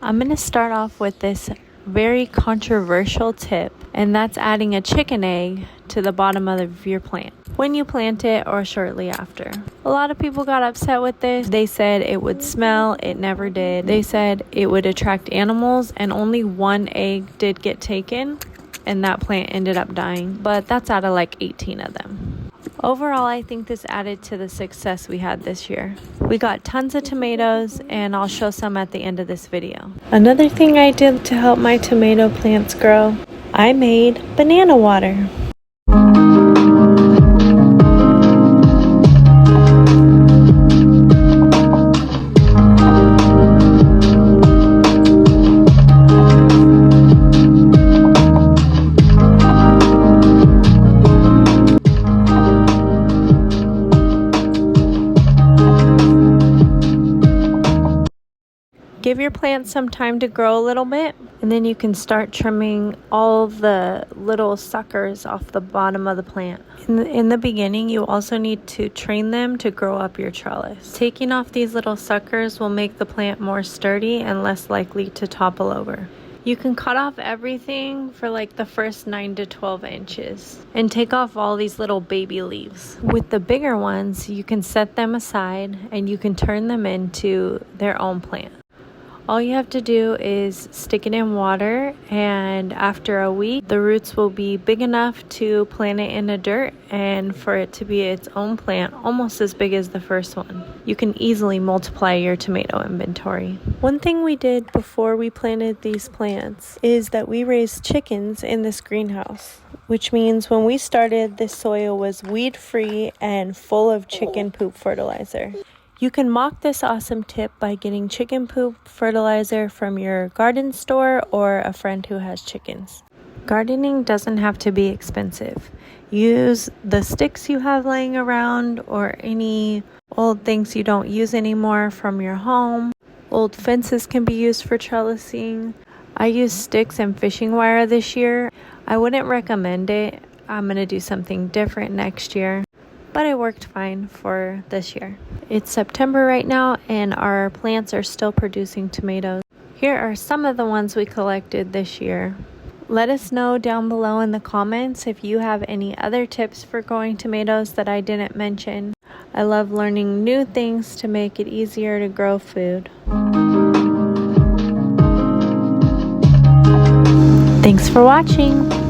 I'm going to start off with this very controversial tip, and that's adding a chicken egg to the bottom of your plant when you plant it or shortly after. A lot of people got upset with this. They said it would smell. It never did. They said it would attract animals, and only one egg did get taken, and that plant ended up dying, but that's out of like 18 of them. Overall, I think this added to the success we had this year. We got tons of tomatoes, and I'll show some at the end of this video. Another thing I did to help my tomato plants grow, I made banana water. Give your plants some time to grow a little bit, and then you can start trimming all the little suckers off the bottom of the plant. In the beginning, you also need to train them to grow up your trellis. Taking off these little suckers will make the plant more sturdy and less likely to topple over. You can cut off everything for like the first 9 to 12 inches and take off all these little baby leaves. With the bigger ones, you can set them aside and you can turn them into their own plant. All you have to do is stick it in water, and after a week, the roots will be big enough to plant it in the dirt and for it to be its own plant, almost as big as the first one. You can easily multiply your tomato inventory. One thing we did before we planted these plants is that we raised chickens in this greenhouse, which means when we started, this soil was weed-free and full of chicken poop fertilizer. You can mock this awesome tip by getting chicken poop fertilizer from your garden store or a friend who has chickens. Gardening doesn't have to be expensive. Use the sticks you have laying around or any old things you don't use anymore from your home. Old fences can be used for trellising. I used sticks and fishing wire this year. I wouldn't recommend it. I'm going to do something different next year, but it worked fine for this year. It's September right now, and our plants are still producing tomatoes. Here are some of the ones we collected this year. Let us know down below in the comments if you have any other tips for growing tomatoes that I didn't mention. I love learning new things to make it easier to grow food. Thanks for watching.